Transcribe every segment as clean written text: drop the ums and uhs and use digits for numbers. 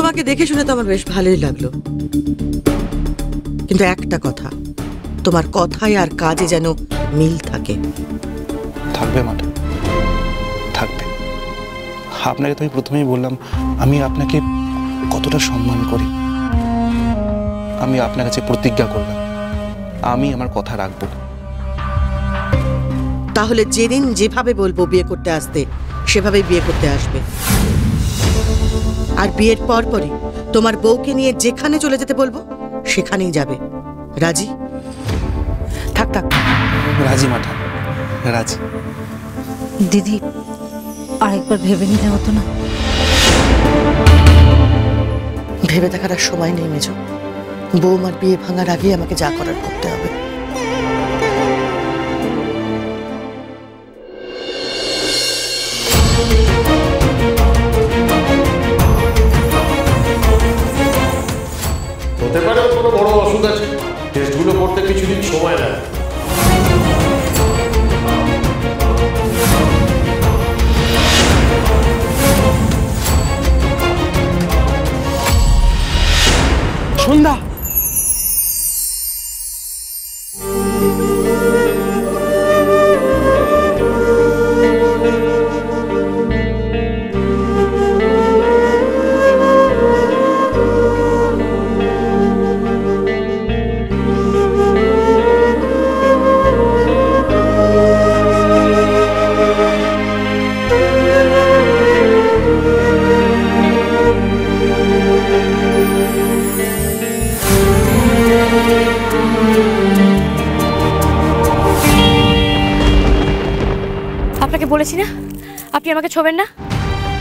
তোমাকে দেখে শুনে তো আমার বেশ ভালোই লাগলো, কিন্তু একটা কথা, তোমার কথায় আর কাজে যেন মিল থাকে। থাকবে ম্যাডাম, থাকবে। আপনাকে তো আমি প্রথমেই বললাম আমি আপনাকে কতটা সম্মান করি। আমি আপনার কাছে প্রতিজ্ঞা করলাম আমি আমার কথা রাখবো। তাহলে যেদিন যেভাবে বলবো বিয়ে করতে আসতে, সেভাবেই বিয়ে করতে আসবে। আর বিয়ের পরপরই তোমার বউকে নিয়ে যেখানে চলে যেতে বলবো সেখানেই যাবে। রাজি? থাক থাক, রাজি ম্যাডাম, রাজি। দিদি, আরেকবার ভেবে নিলে হতো না? ভেবে দেখার আর সময় নেই মেজো। বৌমার বিয়ে ভাঙার আগে আমাকে যা করার করতে হবে। হতে পারে কোনো বড় অসুখ আছে, টেস্টগুলো করতে কিছুদিন সময় নেয়। সন্ধ্যা, আপনাকে বলেছি না আপনি আমাকে ছোবেন না,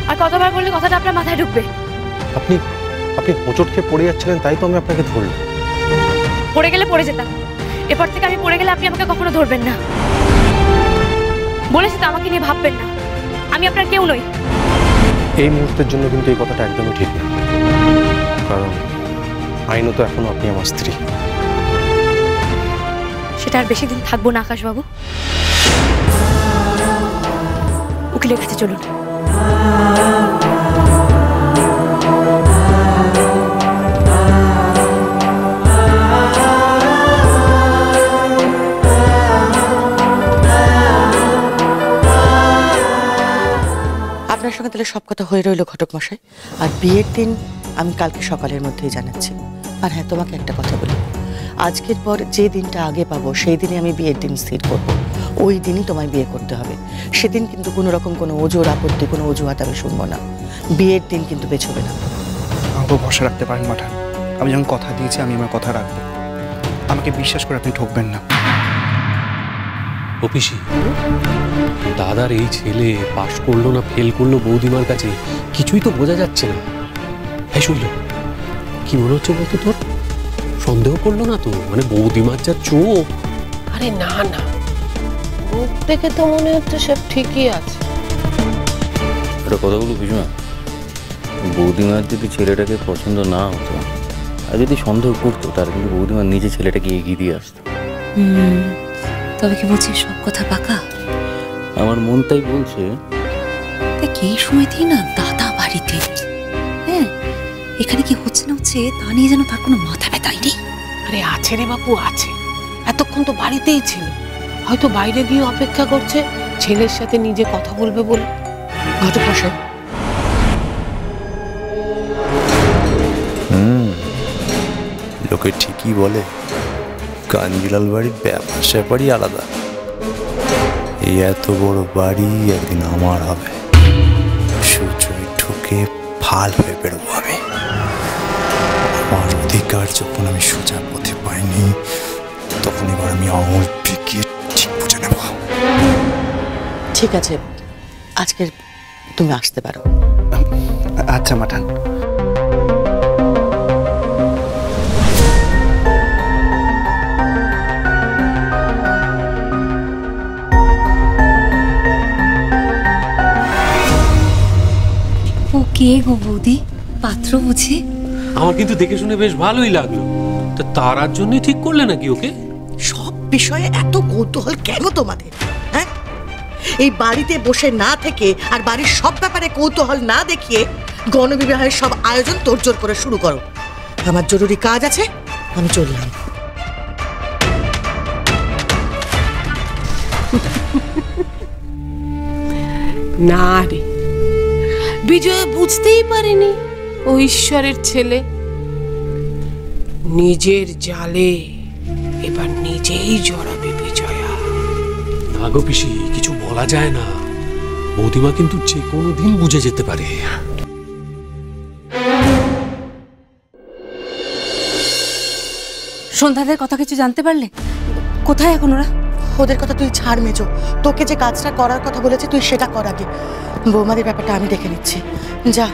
আর কতবার বললে কথাটা আপনার মাথায় ঢুকবে? আপনি আপনি হোঁচট খেয়ে পড়ে যাচ্ছিলেন, তাই তো আমি আপনাকে ধরলাম। পড়ে গেলে পড়ে যেতাম, এরপর থেকে আমি পড়ে গেলে আপনি আমাকে কখনো ধরবেন না। বলেছি তো আমাকে নিয়ে ভাববেন না, আমি আপনার কেউ নই। এই মুহূর্তের জন্য কিন্তু এই কথাটা একদমই ঠিক না, কারণ আইনত এখনো আপনি আমার স্ত্রী। সেটা আর বেশি দিন থাকবো না আকাশবাবু। উকিলের কাছে চলুন। আপনার সঙ্গে তাহলে সব কথা হয়ে রইল ঘটক মশাই। আর বিয়ের দিন আমি কালকে সকালের মধ্যেই জানাচ্ছি। আর হ্যাঁ, তোমাকে একটা কথা বলি, আজকের পর যে দিনটা আগে পাবো সেই দিনই আমি বিয়ের দিন স্থির করব। ওই দিনই তোমায় বিয়ে করতে হবে। সেদিন কিন্তু কোনো রকম কোনো ওজোর আপত্তি, কোনো অজুহাত আমি শুনবো না। বিয়ের দিন কিন্তু পেছোবে না। আমাকে ভরসা রাখতে পারেন ম্যাডাম, আমি যখন কথা দিয়েছি আমি আমার কথা রাখবো। আমাকে বিশ্বাস করে আপনি ঠকবেন না। ও পিসি, দাদার এই ছেলে পাশ করলো না ফেল করলো বৌদিমার কাছে কিছুই তো বোঝা যাচ্ছে না। হ্যাঁ শুনল, কি মনে হচ্ছে বলতো তোর? সন্দেহ করলো না তো? মানে বৌদিমার যা চোখ। আরে না না, মুখ দেখে তো মনে হচ্ছে সব ঠিকই আছে। একটা কথা বলবো পিসিমা, বৌদিমার যদি ছেলেটাকে পছন্দ না হতো আর যদি সন্দেহ করতো, তাহলে কিন্তু বৌদিমার নিজে ছেলেটাকে এগিয়ে দিয়ে আসতো। তবে কি বলছিস সব কথা পাকা? আমার মন তাই বলছে। দেখ, এই সময়তেই না দাদা বাড়িতে, হ্যাঁ, এখানে কি হচ্ছে না হচ্ছে তা নিয়ে যেন তার কোনো মাথা ব্যথাই নেই। আরে আছে রে বাপু, আছে। এতক্ষণ তো বাড়িতেই ছিল, হয়তো বাইরে গিয়ে অপেক্ষা করছে ছেলের সাথে নিজে কথা বলবে বলে। ঘটক মশাই, লোকে ঠিকই বলে কাঞ্জিলাল বাড়ির ব্যাপার স্যাপারই আলাদা। এই এত বড় বাড়ি একদিন আমার হবে। সুচয় ঢুকে ফাল হয়ে বেরোবো আমি। আমার অধিকার যখন আমি সোজা পথে পাইনি, তখন এবার আমি আঙুল পিকিয়ে ঠিক বুঝে নেব। ঠিক আছে, আজকের তুমি আসতে পারো। আচ্ছা ম্যাডাম। ও কে গো বৌদি? পাত্র বুঝি? আমার কিন্তু দেখে শুনে বেশ ভালোই লাগলো। তা তারার জন্যই ঠিক করলে নাকি ওকে? সব বিষয়ে এত কৌতূহল কেন তোমাদের? হ্যাঁ, এই বাড়িতে বসে না থেকে আর বাড়ির সব ব্যাপারে কৌতূহল না দেখিয়ে গণবিবাহের সব আয়োজন তোড়জোড় করে শুরু করো। আমার জরুরি কাজ আছে, আমি চললাম। না রে, বিজয়া বুঝতেই পারেনি ও ঈশ্বরের ছেলে। নিজের জালে এবার নিজেই জড়াবে বিজয়া। না গো পিসি, কিছু বলা যায় না। বৌদিমা কিন্তু যে কোনো দিন বুঝে যেতে পারে। সন্ধ্যাদের কথা কিছু জানতে পারলে? কোথায় এখন ওরা? ওদের কথা তুই ছাড় মেজো, তোকে যে কাজটা করার কথা বলেছে তুই সেটা কর আগে। বৌমাদের ব্যাপারটা আমি দেখে নিচ্ছি, যা।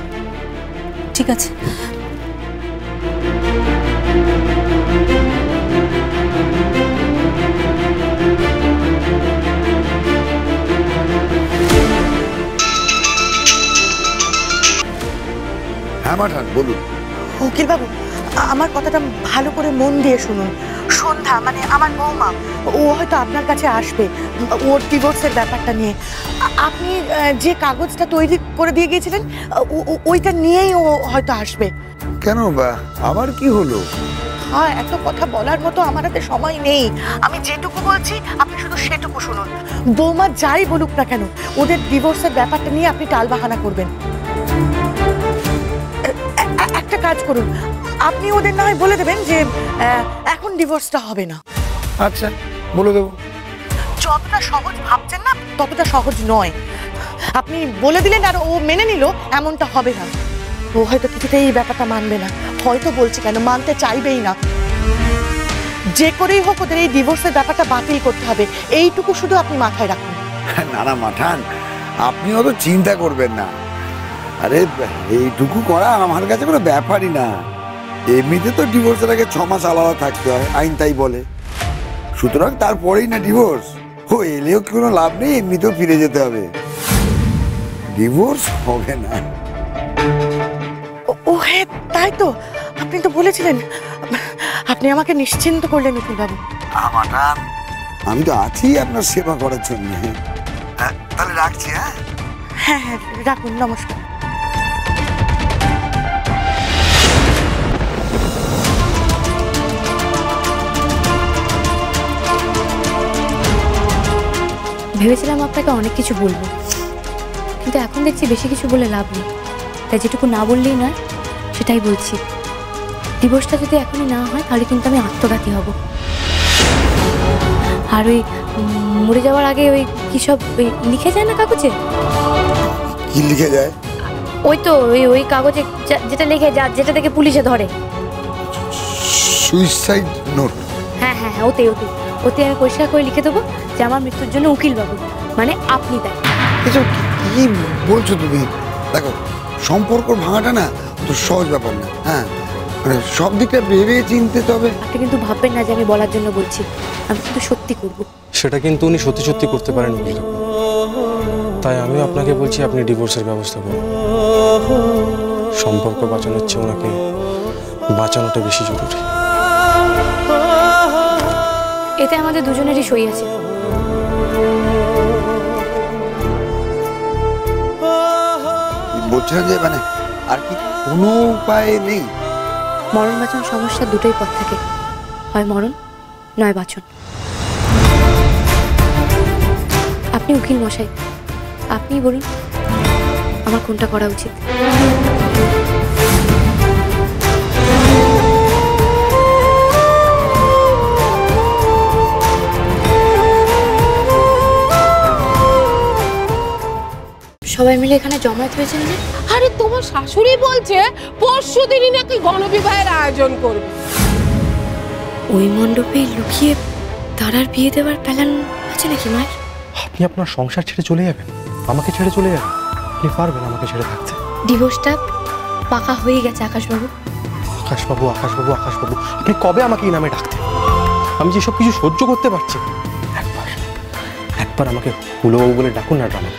ঠিক আছে। হ্যাঁ মাঠান, বলুন। উকিল বাবু, আমার কথাটা ভালো করে মন দিয়ে শুনুন। সন্ধ্যা মানে আমার বৌমা, ও হয়তো আপনার কাছে আসবে ওর ডিভোর্সের ব্যাপারটা নিয়ে। আপনি যে কাগজটা তৈরি করে দিয়ে গিয়েছিলেন ওইটা নিয়েই ও হয়তো আসবে। কেন বা, আবার কি হলো? হ্যাঁ, এত কথা বলার মতো আমার হাতে সময় নেই। আমি যেটুকু বলছি আপনি শুধু সেটুকু শুনুন। বৌমা যাই বলুক না কেন, ওদের ডিভোর্সের ব্যাপারটা নিয়ে আপনি টালবাহানা করবেন। একটা কাজ করুন, আপনি ওদের না হয় বলে দেবেন যে এখন ডিভোর্সটা হবে না। আচ্ছা, বলে দেবো। যতটা সহজ ভাবছেন না ততটা সহজ নয়। আপনি বলে দিলেন আর ও মেনে নিল, এমনটা হবে না। ও হয়তো কিছুতেই এই ব্যাপারটা মানবে না, হয়তো বলছে কেন, মানতে চাইবেই না। যে করেই হোক ওদের এই ডিভোর্সের ব্যাপারটা বাতিল করতে হবে, এইটুকু শুধু আপনি মাথায় রাখুন। না না মাঠান, আপনি অত চিন্তা করবেন না। আরে এইটুকু করা আমার কাছে কোনো ব্যাপারই না। এমনিতে তো ডিভোর্সের আগে 6 মাস আলাদা থাকতে হয়, আইন তাই বলে। সুতরাং তারপরেই না ডিভোর্স। ও এলেও কোনো লাভ নেই, এমনিতেও ফিরে যেতে হবে। ডিভোর্স হবে না। ও হ্যাঁ, তাই তো, আপনি তো বলেছিলেন। আপনি আমাকে নিশ্চিন্ত করলেন উকিল বাবু। মাঠান, আমি তো আছি আপনার সেবা করার জন্য। তাহলে রাখছি। হ্যাঁ হ্যাঁ হ্যাঁ, রাখুন, নমস্কার। ভেবেছিলাম আপনাকে অনেক কিছু বলবো, কিন্তু এখন দেখছি বেশি কিছু বলে লাভ নেই। তাই যেটুকু না বললেই নয় সেটাই বলছি। ডিভোর্সটা যদি এখনই না হয় তাহলে কিন্তু আমি আত্মঘাতী হব। আর ওই মরে যাওয়ার আগে ওই কী সব লিখে যায় না কাগজে? কি লিখে যায়? ওই তো ওই কাগজে যেটা লিখে যেটা থেকে পুলিশে ধরে। Suicide note? হ্যাঁ হ্যাঁ হ্যাঁ, ওতে আমি পরিষ্কার করে লিখে দেবো যে আমার মৃত্যুর জন্য উকিল বাবু মানে আপনি দায়ী। এসব কি বলছো তুমি? দেখো, সম্পর্ক ভাঙাটা না তো সহজ ব্যাপার না। হ্যাঁ, মানে সব দিকটা ভেবে চিনতে তবে। আপনি কিন্তু ভাববেন না যে আমি বলার জন্য বলছি, আমি কিন্তু সত্যি করবো। সেটা কিন্তু উনি সত্যি সত্যি করতে পারেন উকিল। তাই আমিও আপনাকে বলছি আপনি ডিভোর্সের ব্যবস্থা করুন। সম্পর্ক বাঁচানোর চেয়ে ওনাকে বাঁচানোটা বেশি জরুরি। এতে আমাদের দুজনেরই সই আছে। বলছেন যে মানে আর কি কোনো উপায় নেই? মরণ বাঁচন সমস্যা দুটোই পথ থাকে, হয় মরণ নয় বাঁচন। আপনি উকিল মশাই, আপনিই বলুন আমার কোনটা করা উচিত। সবাই মিলে এখানে জমায়েত হয়েছে মানে? আরে তোমার শাশুড়ি বলছে পরশুদিনই নাকি গণবিবাহের আয়োজন করবে। ওই মণ্ডপে লুকিয়ে তারার বিয়ে দেওয়ার প্ল্যান আছে নাকি মায়ের? আপনি আপনার সংসার ছেড়ে চলে যাবেন, আমাকে ছেড়ে চলে যাবেন? আপনি পারবেন আমাকে ছেড়ে থাকতে? ডিভোর্সটা পাকা হয়ে গেছে আকাশবাবু। আকাশবাবু, আকাশবাবু, আকাশবাবু, আপনি কবে আমাকে এই নামে ডাকতেন? আমি যেসব কিছু সহ্য করতে পারছি, একবার আমাকে হুলোবাবু বলে ডাকুন না, ড্রামা।